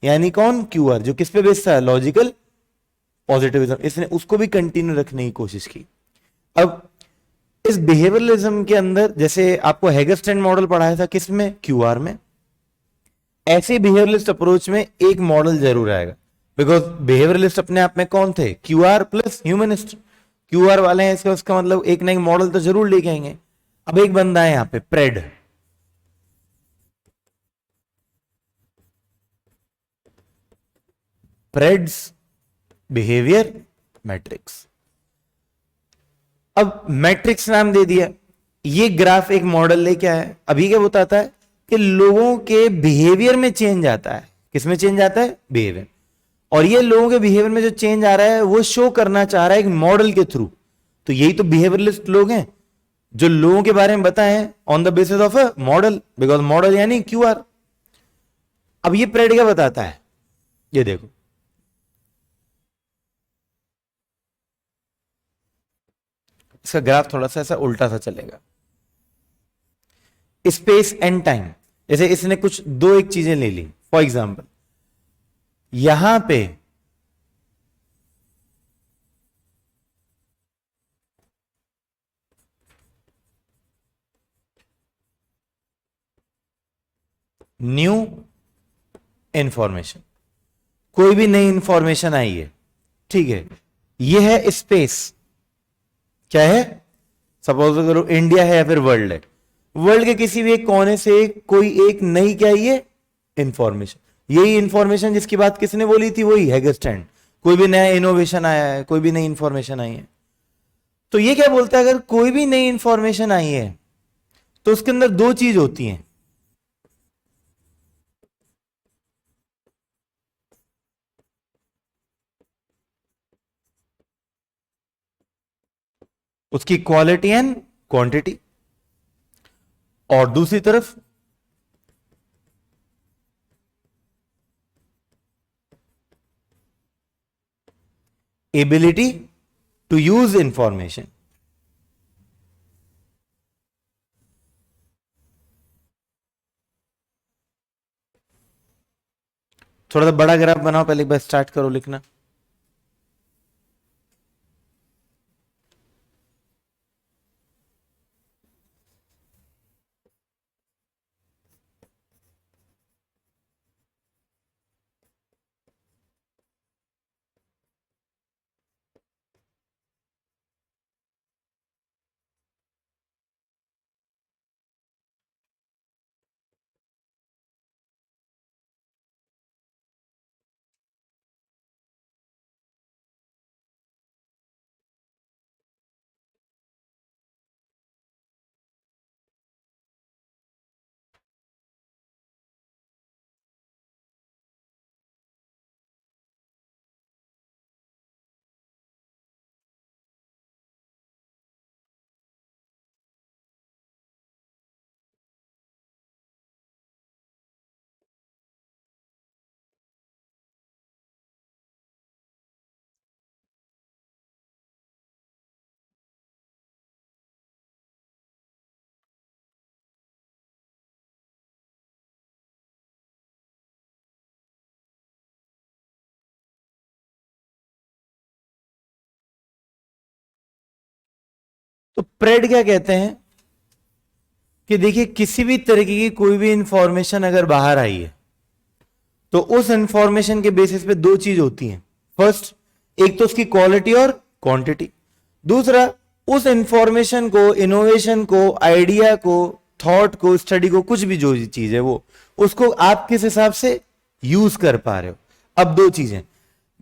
यानी कौन, क्यूआर, जो किस पे बेस्ड था, लॉजिकल पॉजिटिविज्म। इसने उसको भी कंटिन्यू रखने की कोशिश की। अब इस बिहेवियरलिज्म के अंदर जैसे आपको हैगरस्टैंड मॉडल पढ़ाया था किसमें, क्यूआर में, ऐसे बिहेवियरलिस्ट अप्रोच में एक मॉडल जरूर आएगा, बिकॉज बिहेवियरलिस्ट अपने आप में कौन थे, क्यूआर प्लस ह्यूमनिस्ट। क्यूआर वाले हैं इसका उसका मतलब एक ना एक मॉडल तो जरूर लेके आएंगे। अब एक बंदा है यहां पे प्रेड, प्रेड्स बिहेवियर मैट्रिक्स। अब मैट्रिक्स नाम दे दिया, ये ग्राफ एक मॉडल लेके आया। अभी क्या बताता है कि लोगों के बिहेवियर में चेंज आता है। किसमें चेंज आता है, बिहेवियर। और ये लोगों के बिहेवियर में जो चेंज आ रहा है वो शो करना चाह रहा है एक मॉडल के थ्रू। तो यही तो बिहेवियरलिस्ट लोग हैं, जो लोगों के बारे में बताएं on the basis of a model, because model यानी क्यूआर। अब ये प्रेड क्या बताता है, ये देखो, इसका ग्राफ थोड़ा सा ऐसा उल्टा सा चलेगा। स्पेस एंड टाइम, जैसे इसने कुछ दो एक चीजें ले ली, फॉर एग्जाम्पल यहां पे न्यू इंफॉर्मेशन, कोई भी नई इंफॉर्मेशन आई है, ठीक है, यह है स्पेस। क्या है, सपोज करो इंडिया है या फिर वर्ल्ड है, वर्ल्ड के किसी भी एक कोने से कोई एक नई क्या है ये इंफॉर्मेशन, यही इंफॉर्मेशन जिसकी बात किसने बोली थी, वही हैगरस्टैंड। कोई भी नया इनोवेशन आया है, कोई भी नई इंफॉर्मेशन आई है, तो ये क्या बोलता है, अगर कोई भी नई इंफॉर्मेशन आई है तो उसके अंदर दो चीज होती हैं, उसकी क्वालिटी एंड क्वांटिटी, और दूसरी तरफ एबिलिटी टू यूज इंफॉर्मेशन। थोड़ा सा बड़ा ग्राफ बनाओ, पहले एक बार स्टार्ट करो लिखना। तो प्रेड क्या कहते हैं कि देखिए किसी भी तरीके की कोई भी इंफॉर्मेशन अगर बाहर आई है तो उस इंफॉर्मेशन के बेसिस पे दो चीज होती हैं। फर्स्ट, एक तो उसकी क्वालिटी और क्वांटिटी, दूसरा उस इंफॉर्मेशन को, इनोवेशन को, आइडिया को, थॉट को, स्टडी को, कुछ भी जो चीज है वो, उसको आप किस हिसाब से यूज कर पा रहे हो। अब दो चीजें,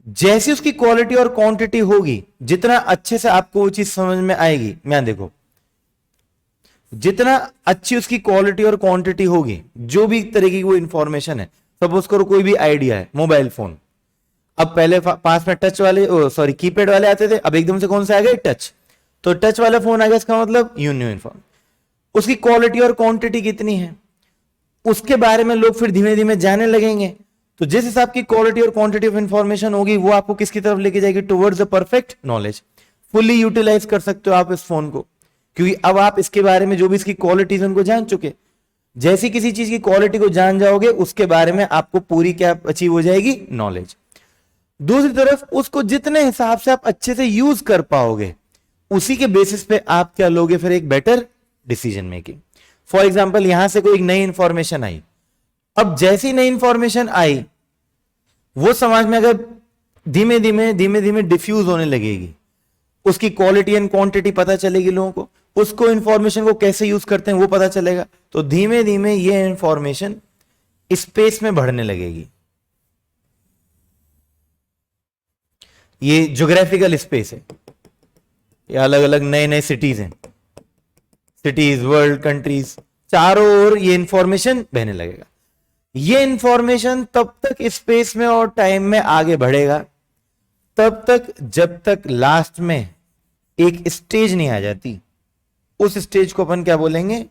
जैसी उसकी क्वालिटी और क्वांटिटी होगी, जितना अच्छे से आपको वो चीज समझ में आएगी, मैं देखो जितना अच्छी उसकी क्वालिटी और क्वांटिटी होगी, जो भी तरीके की वो इंफॉर्मेशन है, सपोज करो कोई भी आइडिया है, मोबाइल फोन, अब पहले पास में टच वाले, सॉरी कीपैड वाले आते थे, अब एकदम से कौन से आ गए, टच। तो टच वाला फोन आ गया, इसका मतलब न्यू इन्फॉर्म, उसकी क्वालिटी और क्वांटिटी कितनी है उसके बारे में लोग फिर धीमे धीमे जाने लगेंगे। तो जिस हिसाब की क्वालिटी और क्वांटिटी ऑफ इंफॉर्मेशन होगी वो आपको किसकी तरफ लेके जाएगी, towards the perfect knowledge. Fully utilize कर सकते हो आप इस फोन को, क्योंकि अब आप इसके बारे में जो भी इसकी क्वालिटीज उनको जान चुके। जैसी किसी चीज की क्वालिटी को जान जाओगे उसके बारे में आपको पूरी क्या अचीव हो जाएगी, नॉलेज। दूसरी तरफ उसको जितने हिसाब से आप अच्छे से यूज कर पाओगे उसी के बेसिस पे आप क्या लोगे, फिर एक better decision making. For example यहां से कोई नई इंफॉर्मेशन आई, अब जैसी नई इंफॉर्मेशन आई वो समाज में अगर धीमे धीमे डिफ्यूज होने लगेगी, उसकी क्वालिटी एंड क्वांटिटी पता चलेगी लोगों को, उसको इंफॉर्मेशन को कैसे यूज करते हैं वो पता चलेगा, तो धीमे धीमे ये इंफॉर्मेशन स्पेस में बढ़ने लगेगी। ये ज्योग्राफिकल स्पेस है, ये अलग अलग नए नए सिटीज हैं, सिटीज, वर्ल्ड, कंट्रीज, चारों ओर ये इंफॉर्मेशन बहने लगेगा। ये इंफॉर्मेशन तब तक स्पेस में और टाइम में आगे बढ़ेगा तब तक जब तक लास्ट में एक स्टेज नहीं आ जाती। उस स्टेज को अपन क्या बोलेंगे,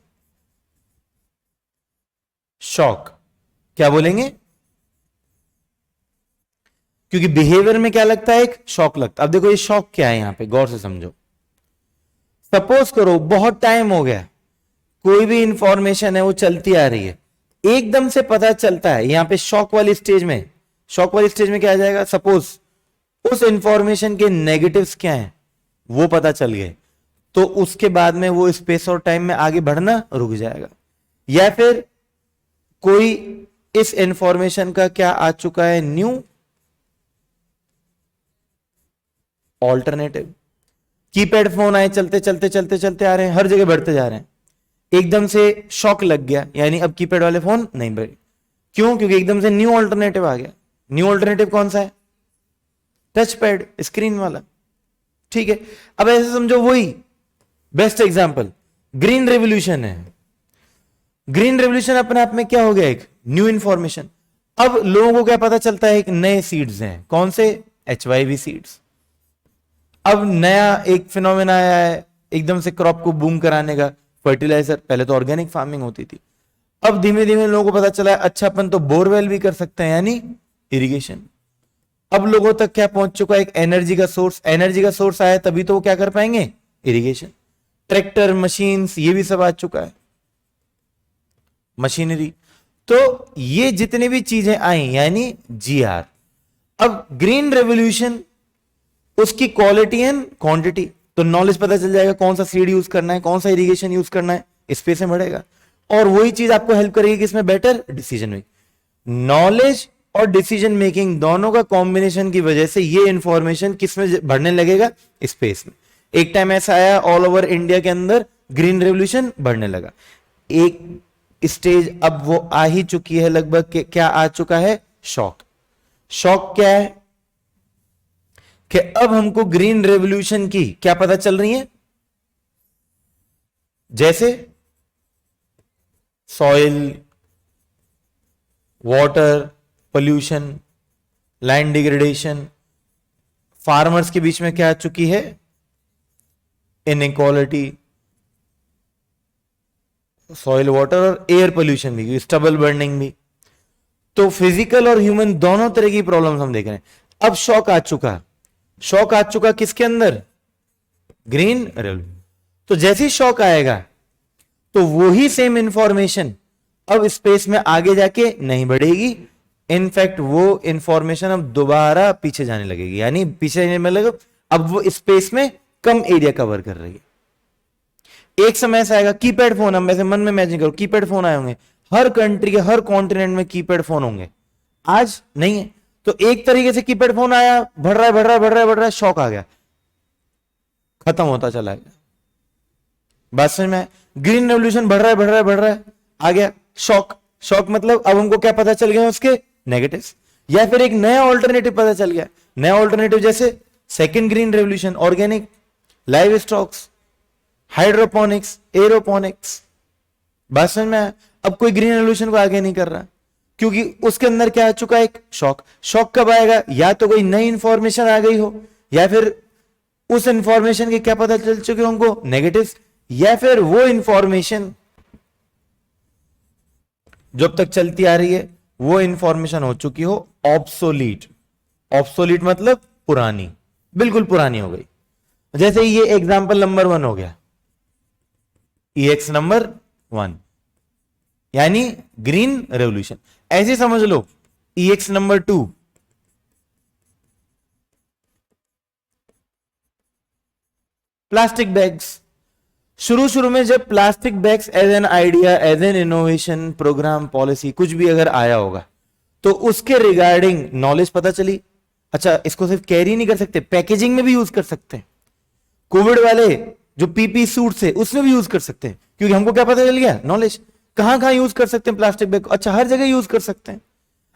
शॉक। क्या बोलेंगे, क्योंकि बिहेवियर में क्या लगता है, एक शॉक लगता है। अब देखो ये शॉक क्या है, यहां पे गौर से समझो। सपोज करो बहुत टाइम हो गया, कोई भी इंफॉर्मेशन है वो चलती आ रही है, एकदम से पता चलता है यहां पे शॉक वाली स्टेज में, शॉक वाली स्टेज में क्या आ जाएगा, सपोज उस इंफॉर्मेशन के नेगेटिव्स क्या हैं वो पता चल गए, तो उसके बाद में वो स्पेस और टाइम में आगे बढ़ना रुक जाएगा। या फिर कोई इस इंफॉर्मेशन का क्या आ चुका है, न्यू ऑल्टरनेटिव। कीपैड फोन आए, चलते चलते चलते चलते आ रहे हैं, हर जगह बढ़ते जा रहे हैं, एकदम से शॉक लग गया, यानी अब कीपैड वाले फोन नहीं बढ़े। क्यों, क्योंकि एकदम से न्यू ऑल्टरनेटिव आ गया। न्यू ऑल्टरनेटिव कौन सा है, टच पैड, स्क्रीन वाला। ठीक है, अब ऐसे समझो, वही बेस्ट एग्जांपल ग्रीन रेवोल्यूशन है। ग्रीन रेवोल्यूशन अपने आप में क्या हो गया, एक न्यू इंफॉर्मेशन। अब लोगों को क्या पता चलता है, एक नए सीड्स हैं, कौन से, HYV सीड्स। अब नया एक फिनोमेना आया है एकदम से क्रॉप को बूम कराने का, फर्टिलाइजर। पहले तो ऑर्गेनिक फार्मिंग होती थी, अब धीमे धीमे लोगों को पता चला है अच्छा अपन तो बोरवेल भी कर सकते हैं, यानी इरिगेशन। अब लोगों तक क्या पहुंच चुका है, एक एनर्जी का सोर्स। एनर्जी का सोर्स आया तभी तो वो क्या कर पाएंगे, इरिगेशन। ट्रैक्टर, मशीन्स, ये भी सब आ चुका है, मशीनरी। तो ये जितने भी चीजें आई यानी GR। अब ग्रीन रेवोल्यूशन, उसकी क्वालिटी एंड क्वांटिटी, तो नॉलेज पता चल जाएगा कौन सा सीड यूज करना है, कौन सा इरिगेशन यूज करना है, स्पेस में बढ़ेगा। और वही चीज आपको हेल्प करेगी कि इसमें बेटर डिसीजन मेकिंग। नॉलेज और डिसीजन मेकिंग दोनों का कॉम्बिनेशन की वजह से ये इंफॉर्मेशन किस में बढ़ने लगेगा, स्पेस में। एक टाइम ऐसा आया ऑल ओवर इंडिया के अंदर ग्रीन रेवोल्यूशन बढ़ने लगा। एक स्टेज अब वो आ ही चुकी है लगभग, क्या आ चुका है, शॉक। शॉक क्या है कि अब हमको ग्रीन रेवोल्यूशन की क्या पता चल रही है, जैसे soil, water pollution, land degradation, farmers के बीच में क्या आ चुकी है, इनइक्वालिटी, सॉइल, वाटर और एयर पोल्यूशन भी, स्टबल बर्निंग भी। तो फिजिकल और ह्यूमन दोनों तरह की प्रॉब्लम्स हम देख रहे हैं। अब शॉक आ चुका, शॉक आ चुका किसके अंदर, ग्रीन रेवोल्यूशन। तो जैसे ही शॉक आएगा तो वही सेम इंफॉर्मेशन अब स्पेस में आगे जाके नहीं बढ़ेगी, इनफैक्ट वो इंफॉर्मेशन अब दोबारा पीछे जाने लगेगी, यानी पीछे जाने में लगेगा, अब वो स्पेस में कम एरिया कवर कर रही है। एक समय ऐसा आएगा, कीपैड फोन, हम वैसे मन में इमेजिन करो, कीपैड फोन आए होंगे हर कंट्री के हर कॉन्टिनेंट में, कीपैड फोन होंगे, आज नहीं है। तो एक तरीके से कीपैड फोन आया, बढ़ रहा है बढ़ रहा है बढ़ रहा है बढ़ रहा है, शॉक आ गया, खत्म होता चला गया। बात समझ में, ग्रीन रेवोल्यूशन बढ़ रहा है बढ़ रहा है बढ़ रहा है, आ गया शॉक। शॉक मतलब अब हमको क्या पता चल गया, उसके नेगेटिव्स। या फिर एक नया ऑल्टरनेटिव पता चल गया, नया ऑल्टरनेटिव जैसे second green revolution, organic, live stocks, hydroponics, aeroponics. बात समझ में, अब कोई ग्रीन रेवोल्यूशन को आगे नहीं कर रहा क्योंकि उसके अंदर क्या आ चुका है, एक शॉक। शॉक कब आएगा, या तो कोई नई इंफॉर्मेशन आ गई हो, या फिर उस इंफॉर्मेशन के क्या पता चल चुके होंगे, नेगेटिव्स, या फिर वो इंफॉर्मेशन जब तक चलती आ रही है वो इंफॉर्मेशन हो चुकी हो ऑब्सोलीट। ऑब्सोलीट मतलब पुरानी, बिल्कुल पुरानी हो गई। जैसे ये एग्जांपल नंबर 1 हो गया, EX नंबर 1, यानी ग्रीन रेवोल्यूशन। ऐसे समझ लो EX नंबर 2, प्लास्टिक बैग्स। शुरू शुरू में जब plastic bags as an idea, as an innovation, program, policy कुछ भी अगर आया होगा तो उसके रिगार्डिंग नॉलेज पता चली। अच्छा, इसको सिर्फ कैरी नहीं कर सकते, पैकेजिंग में भी यूज कर सकते हैं। कोविड वाले जो पीपी सूट है उसमें भी यूज कर सकते हैं, क्योंकि हमको क्या पता चल गया, नॉलेज। कहां कहां यूज कर सकते हैं प्लास्टिक बैग? अच्छा, हर जगह यूज कर सकते हैं।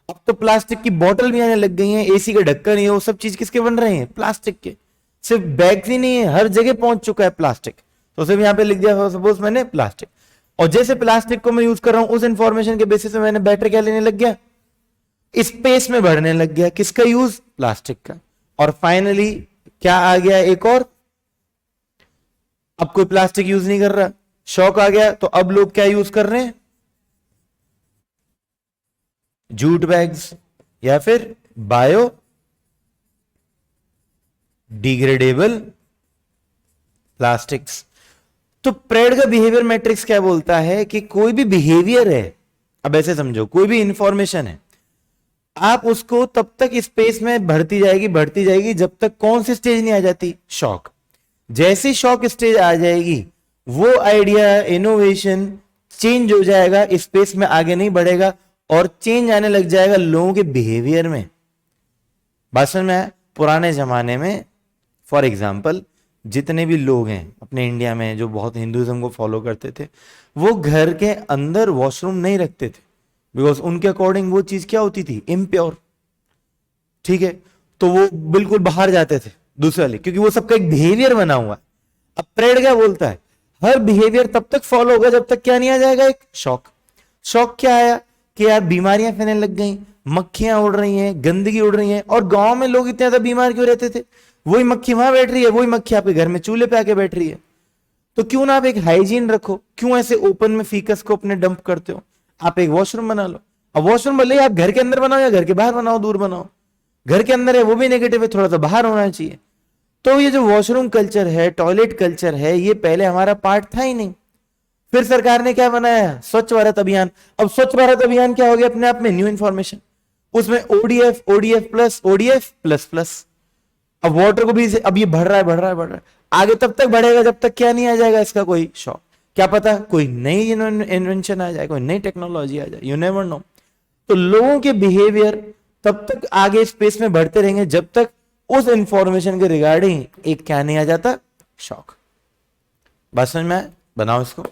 अब तो प्लास्टिक की बोतल भी आने लग गई हैं, एसी का ढक्कन है, वो सब चीज किसके बन रहे हैं? प्लास्टिक के। सिर्फ बैग ही नहीं है, हर जगह पहुंच चुका है प्लास्टिक। तो सिर्फ यहां पे लिख दिया सपोज मैंने प्लास्टिक, और जैसे प्लास्टिक को मैं यूज कर रहा हूं उस इंफॉर्मेशन के बेसिस पे मैंने बैटरी क्या लेने लग गया, स्पेस में बढ़ने लग गया। किसका यूज? प्लास्टिक का। और फाइनली क्या आ गया, एक और, अब कोई प्लास्टिक यूज नहीं कर रहा, शौक आ गया, तो अब लोग क्या यूज कर रहे हैं? जूट बैग्स या फिर बायो डिग्रेडेबल प्लास्टिक्स। तो प्रेड का बिहेवियर मैट्रिक्स क्या बोलता है कि कोई भी बिहेवियर है, अब ऐसे समझो, कोई भी इंफॉर्मेशन है, आप उसको तब तक स्पेस में बढ़ती जाएगी जब तक कौन सी स्टेज नहीं आ जाती? शॉक। जैसी शॉक स्टेज आ जाएगी, वो आइडिया, इनोवेशन चेंज हो जाएगा, स्पेस में आगे नहीं बढ़ेगा, और चेंज आने लग जाएगा लोगों के बिहेवियर में। बात समझ में आया? पुराने जमाने में फॉर एग्जाम्पल जितने भी लोग हैं अपने इंडिया में जो बहुत हिंदुइज्म को फॉलो करते थे, वो घर के अंदर वॉशरूम नहीं रखते थे, बिकॉज उनके अकॉर्डिंग वो चीज क्या होती थी? इम्प्योर। ठीक है, तो वो बिल्कुल बाहर जाते थे दूसरे वाले, क्योंकि वो सबका एक बिहेवियर बना हुआ है। अब प्रेड क्या बोलता है? हर बिहेवियर तब तक फॉलो होगा जब तक क्या नहीं आ जाएगा, एक शॉक। शॉक क्या आया कि यार बीमारियां फैलने लग गई, मक्खियां उड़ रही हैं, गंदगी उड़ रही है, और गांव में लोग इतने ज्यादा बीमार क्यों रहते थे? वही मक्खी वहां बैठ रही है, वही मक्खी आपके घर में चूल्हे पे आके बैठ रही है। तो क्यों ना आप एक हाइजीन रखो, क्यों ऐसे ओपन में फीकस को अपने डंप करते हो? आप एक वॉशरूम बना लो। अब वॉशरूम भले आप घर के अंदर बनाओ या घर के बाहर बनाओ, दूर बनाओ, घर के अंदर है वो भी नेगेटिव है, थोड़ा सा बाहर होना चाहिए। तो ये जो वॉशरूम कल्चर है, टॉयलेट कल्चर है, ये पहले हमारा पार्ट था ही नहीं। फिर सरकार ने क्या बनाया? स्वच्छ भारत अभियान। अब स्वच्छ भारत अभियान क्या हो गया अपने आप में? New information. उसमें ODF, ODF plus, ODF plus plus. अब वाटर को भी अब ये बढ़ रहा है, बढ़ रहा है, बढ़ रहा है। आगे तब तक बढ़ेगा जब तक क्या नहीं आ जाएगा इसका कोई शॉक। क्या पता कोई नई इन्वेंशन आ जाए, कोई नई टेक्नोलॉजी आ जाए, यू नेवर नो। तो लोगों के बिहेवियर तब तक आगे स्पेस में बढ़ते रहेंगे जब तक उस इंफॉर्मेशन के रिगार्डिंग एक क्या नहीं आ जाता? शॉक। बात समझ में आए? बनाओ इसको।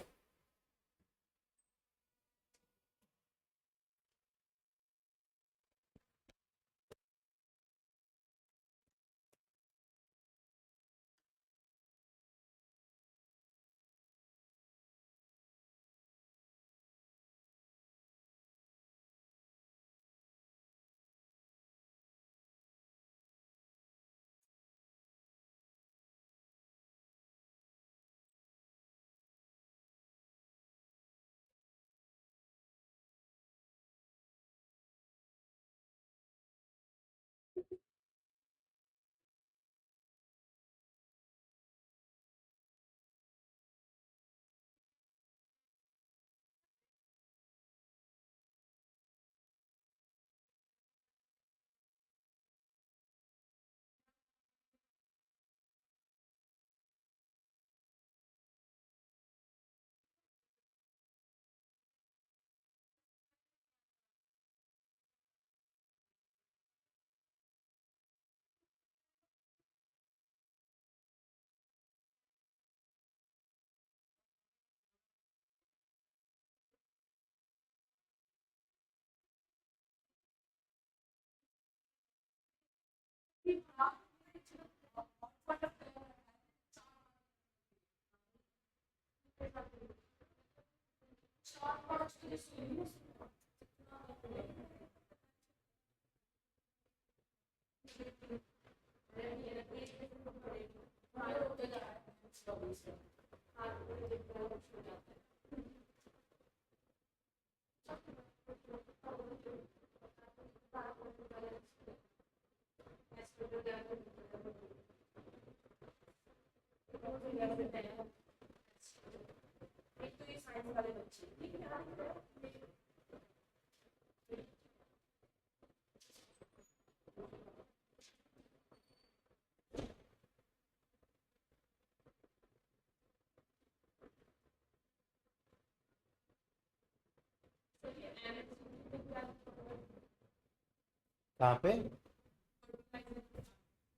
कहाँ पे?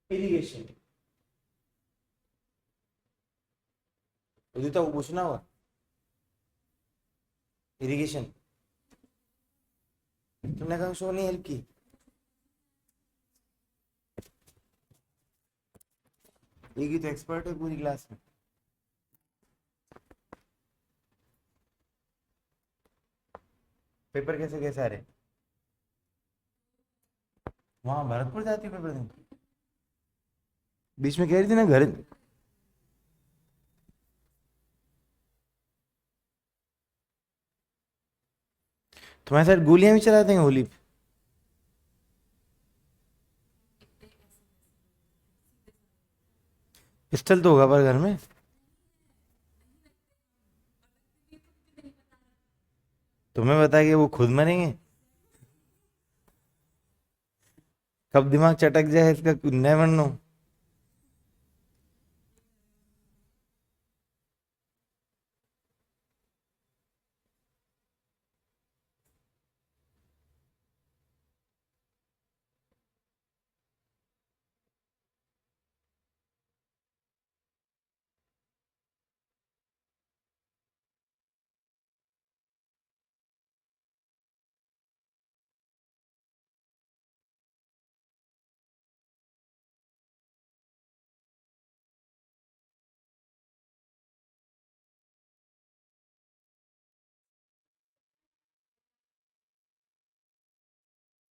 इरिगेशन। उदिता को पूछना होगा। इरिगेशन तुमने कहा शो नहीं हेल्प की। एक ही तो एक्सपर्ट है पूरी क्लास में। पेपर कैसे कैसे आ रहे? वहां भरतपुर जाती है पेपर देने? बीच में कह रही थी ना घर। तुम्हारे साथ गोलियां भी चलाते हैं होली पे? पिस्टल तो होगा पर घर में। तुम्हें बता के वो खुद मरेंगे? कब दिमाग चटक जाए इसका नेवर नो।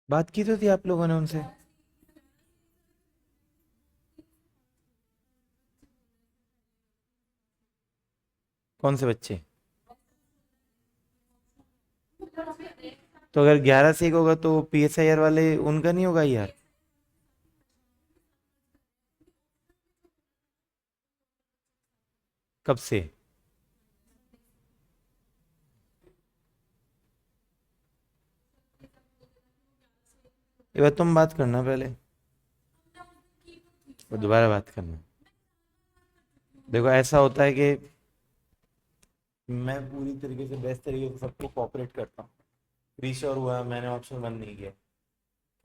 बात की तो थी आप लोगों ने उनसे। कौन से बच्चे? तो अगर 11 से 1 होगा तो PSIR वाले उनका नहीं होगा यार? कब से? ये बात तुम बात करना पहले, और दोबारा बात करना। देखो ऐसा होता है कि मैं पूरी तरीके से बेस्ट तरीके से सबको कोऑपरेट करता हूँ। प्री श्योर हुआ मैंने ऑप्शन बंद नहीं किया।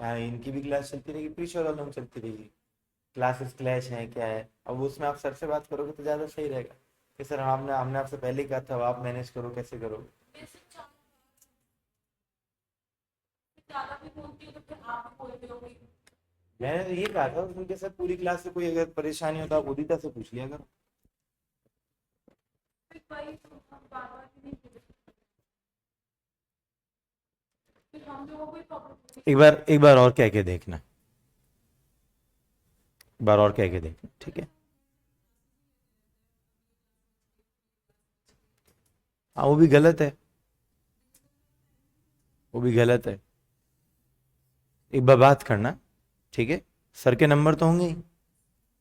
हाँ इनकी भी क्लास चलती रहेगी, प्री श्योर वालों में चलती रहेगी। क्लासेस क्लैश हैं क्या है, अब उसमें आप सर से बात करोगे तो ज़्यादा सही रहेगा कि सर हमने हमने आपसे पहले ही कहा था, अब आप मैनेज करो कैसे करोगे। मैंने तो ये कहा था उनके साथ पूरी क्लास से कोई अगर परेशानी हो तो आप उदिता से पूछ लिया करो। एक बार और कह के देखना, एक बार और कह के देखना, ठीक है? हाँ वो भी गलत है, वो भी गलत है। एक बार बात करना, ठीक है? सर के नंबर तो होंगे ही,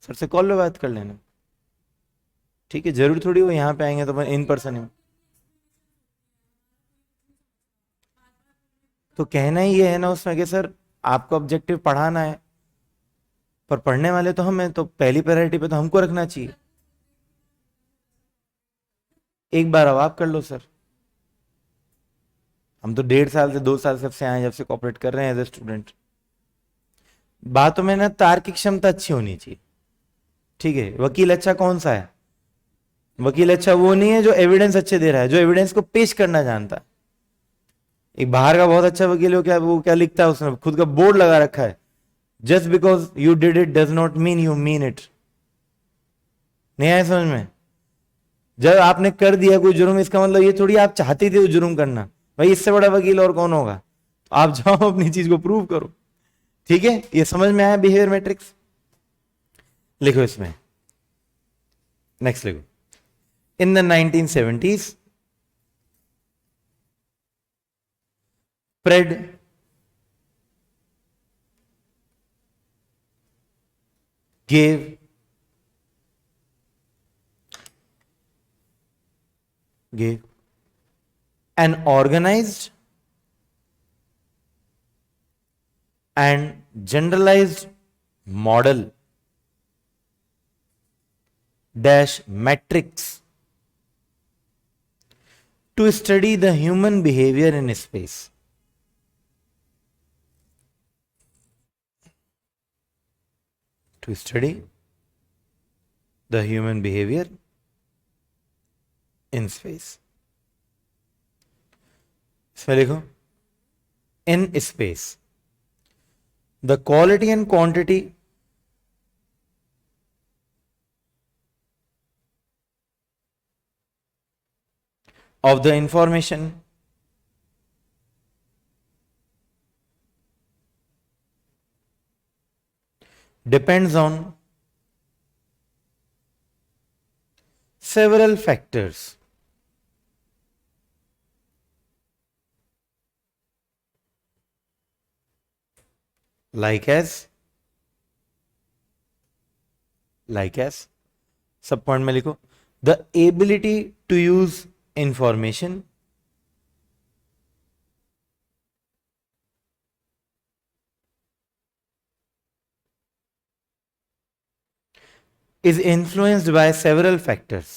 सर से कॉल पे बात कर लेना, ठीक है? जरूर थोड़ी वो यहाँ पे आएंगे तो इन पर्सन ही। तो कहना ही ये है ना उसमें कि सर आपको ऑब्जेक्टिव पढ़ाना है, पर पढ़ने वाले तो हम हैं, तो पहली प्रायोरिटी पे तो हमको रखना चाहिए। एक बार अब आप कर लो सर। हम तो 1.5 साल से 2 साल से आए जब से कॉपरेट कर रहे हैं एज ए स्टूडेंट। बातों में ना तार्किक क्षमता अच्छी होनी चाहिए, ठीक है? वकील अच्छा कौन सा है? वकील अच्छा वो नहीं है जो एविडेंस अच्छे दे रहा है, जो एविडेंस को पेश करना जानता है। एक बाहर का बहुत अच्छा वकील हो, क्या वो क्या लिखता है, उसने खुद का बोर्ड लगा रखा है, just because you did it does not mean you mean it. नहीं आया समझ में? जब आपने कर दिया कोई जुर्म, इसका मतलब ये थोड़ी आप चाहते थे वो जुर्म करना। भाई इससे बड़ा वकील और कौन होगा? आप जाओ अपनी चीज को प्रूव करो, ठीक है? ये समझ में आया बिहेवियर मैट्रिक्स? लिखो इसमें, नेक्स्ट लिखो। In the 1970s Fred gave an organized and generalized model dash matrix to study the human behavior in space. to study the human behavior in space. इसमें लिखो in space the quality and quantity of the information depends on several factors like as सब point में लिखो the ability to use information is influenced by several factors.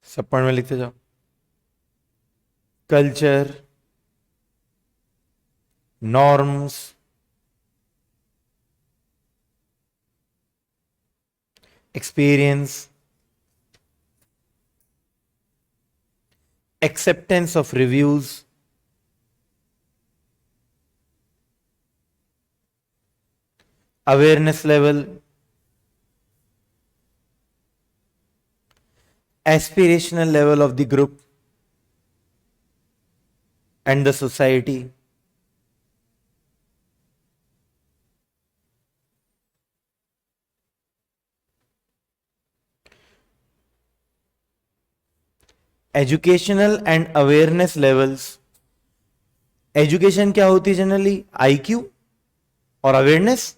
सब point में लिखते जाओ culture norms experience acceptance of reviews awareness level aspirational level of the group and the society educational and awareness levels education क्या होती है generally IQ और awareness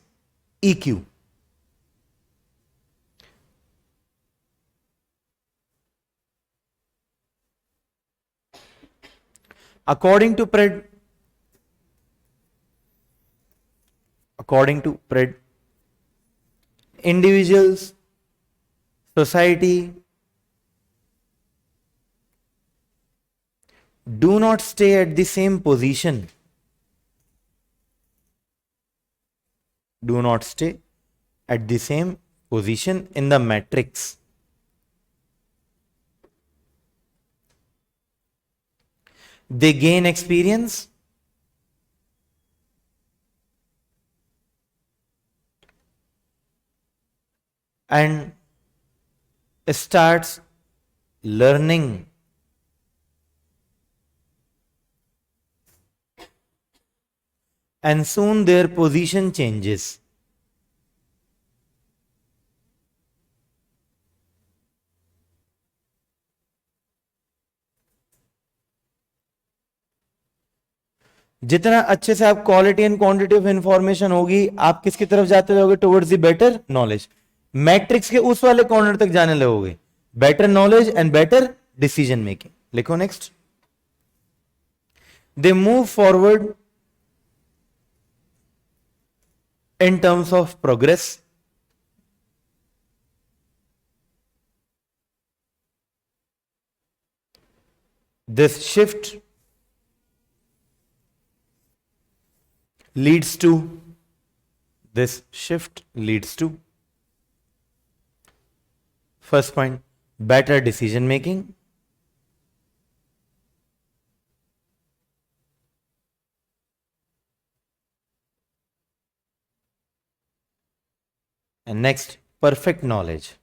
EQ according to Pred individuals society do not stay at the same position in the matrix. They gain experience and starts learning and soon their position changes. जितना अच्छे से आप quality and quantity of information होगी आप किसकी तरफ जाते जाओगे towards the better knowledge matrix के उस वाले कॉर्नर तक जाने लगोगे better knowledge and better decision making लिखो next they move forward in terms of progress this shift leads to first point better decision making and next perfect knowledge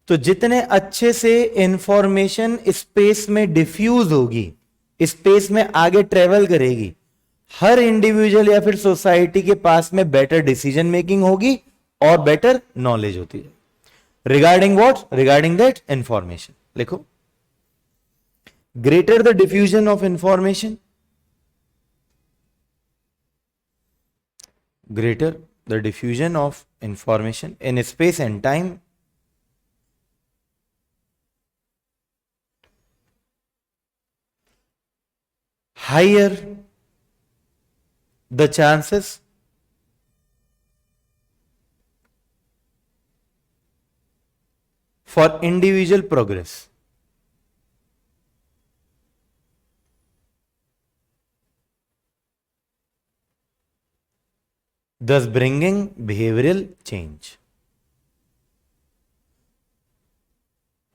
तो जितने अच्छे से इंफॉर्मेशन स्पेस में डिफ्यूज होगी स्पेस में आगे travel करेगी हर इंडिविजुअल या फिर सोसाइटी के पास में बेटर डिसीजन मेकिंग होगी और बेटर नॉलेज होती है regarding what regarding that information लिखो greater the diffusion of information greater the diffusion of information in space and time higher the chances for individual progress. thus bringing behavioral change।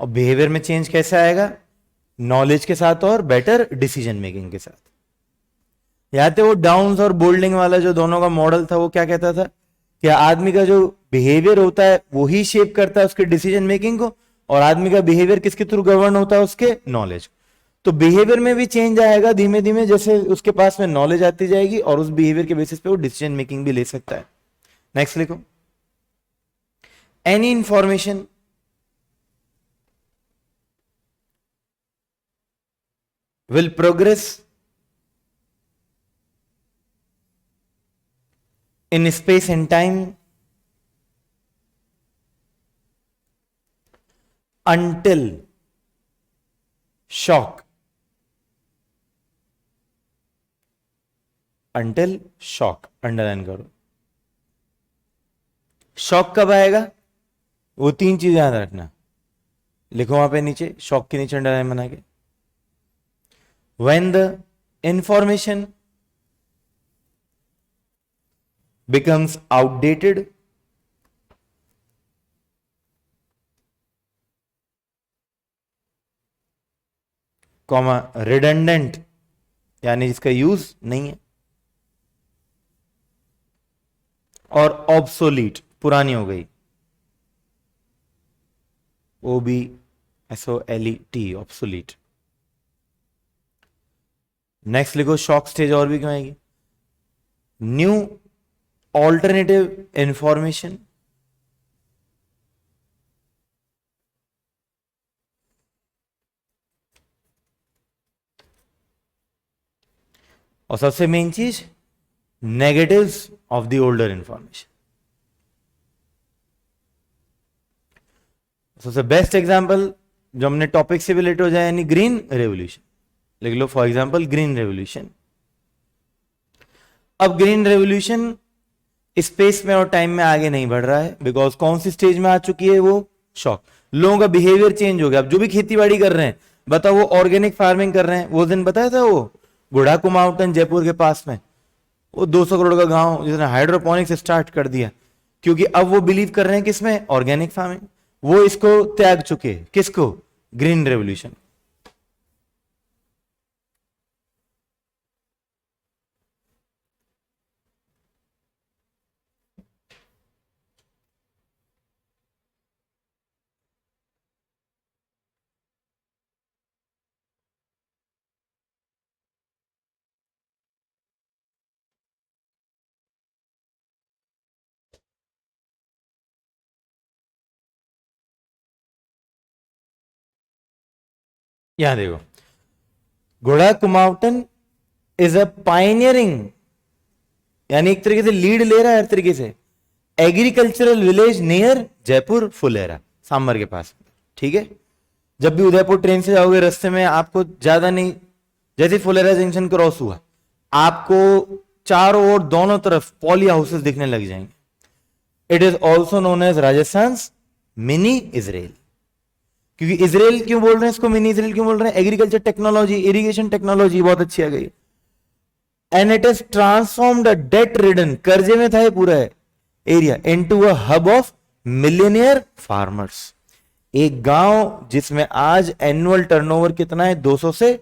और behaviour में change कैसे आएगा? Knowledge के साथ और better decision making के साथ। याद है वो डाउन्स और बोल्डिंग वाला जो दोनों का मॉडल था, वो क्या कहता था कि आदमी का जो बिहेवियर होता है वो ही शेप करता है उसके डिसीजन मेकिंग को, और आदमी का बिहेवियर किसके थ्रू गवर्न होता है? उसके नॉलेज। तो बिहेवियर में भी चेंज आएगा धीमे धीमे, जैसे उसके पास में नॉलेज आती जाएगी और उस बिहेवियर के बेसिस पे वो डिसीजन मेकिंग भी ले सकता है। नेक्स्ट लिखो, any information will progress in space and time until shock। until shock underline करो। शॉक कब आएगा? वो तीन चीजें याद रखना, लिखो वहां पे नीचे, शॉक के नीचे अंडरलाइन बना के। when the information becomes outdated, comma redundant यानी जिसका यूज नहीं है, और obsolete पुरानी हो गई, OBSOLET obsolete। नेक्स्ट लिखो, शॉक स्टेज और भी क्यों आएगी? न्यू ऑल्टरनेटिव इंफॉर्मेशन और सबसे मेन चीज negatives of the older information. सबसे बेस्ट एग्जांपल जो हमने टॉपिक से रिलेटेड हो जाए, यानी ग्रीन रेवोल्यूशन। लिख लो फॉर एग्जांपल ग्रीन रेवोल्यूशन। अब ग्रीन रेवोल्यूशन स्पेस में और टाइम में आगे नहीं बढ़ रहा है, बिकॉज कौन सी स्टेज में आ चुकी है? वो शॉक। लोगों का बिहेवियर चेंज हो गया। अब जो भी खेती बाड़ी कर रहे हैं, बताओ वो ऑर्गेनिक फार्मिंग कर रहे हैं। वो दिन बताया था वो गुड़ाकू माउंटेन जयपुर के पास में, वो 200 करोड़ का गांव जिसने हाइड्रोपोनिक्स स्टार्ट कर दिया, क्योंकि अब वो बिलीव कर रहे हैं किसमें? Organic farming. वो इसको त्याग चुके, किसको? Green revolution. यहां देखो, गुड़ाकू माउंटेन इज अ पायनियरिंग, यानी एक तरीके से लीड ले रहा है हर तरीके से, agricultural village near Jaipur Phulera, Sambhar के पास। ठीक है, जब भी उदयपुर ट्रेन से जाओगे रास्ते में आपको ज्यादा नहीं, जैसे फुलेरा जंक्शन क्रॉस हुआ आपको चारों ओर दोनों तरफ पॉली हाउसेस दिखने लग जाएंगे। It is also known as Rajasthan mini Israel. क्योंकि इजराइल क्यों बोल रहे हैं इसको मिनी इजराइल क्यों बोल रहे हैं? एग्रीकल्चर टेक्नोलॉजी, इरिगेशन टेक्नोलॉजी बहुत अच्छी आ गई। And it is transformed a debt ridden, कर्जे में था ये पूरा एरिया, into a hub of millionaire farmers. एक गांव जिसमें आज एनुअल टर्नओवर कितना है? 200 से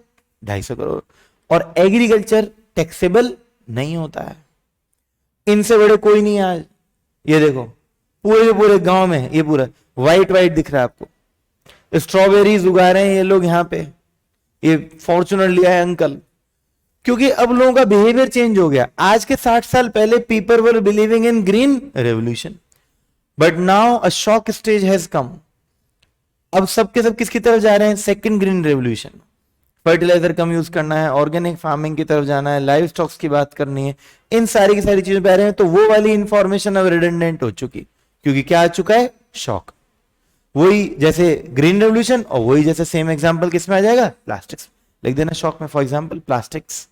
250 करोड़, और एग्रीकल्चर टैक्सेबल नहीं होता है। इनसे बड़े कोई नहीं है आज। ये देखो पूरे पूरे गांव में ये पूरा व्हाइट व्हाइट दिख रहा है आपको, स्ट्रॉबेरीज उगा रहे हैं ये लोग यहाँ पे, ये फॉर्चूनर लिया है अंकल। क्योंकि अब लोगों का बिहेवियर चेंज हो गया। आज के 60 साल पहले people were believing in green revolution, but now a shock stage has come. अब सबके सब किसकी तरफ जा रहे हैं? Second green revolution. फर्टिलाइजर कम यूज करना है, ऑर्गेनिक फार्मिंग की तरफ जाना है, लाइव स्टॉक्स की बात करनी है, इन सारी की सारी चीजें पे आ रहे हैं। तो वो वाली इंफॉर्मेशन अब रिडंडेंट हो चुकी, क्योंकि क्या आ चुका है? शॉक। वही जैसे ग्रीन रेवोल्यूशन और वही जैसे सेम एग्जांपल किसमें आ जाएगा? प्लास्टिक्स। लिख देना शॉक में फॉर एग्जांपल प्लास्टिक्स।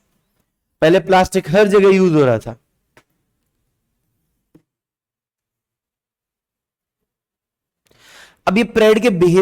पहले प्लास्टिक हर जगह यूज हो रहा था, अब ये प्रेड के बिहेवियर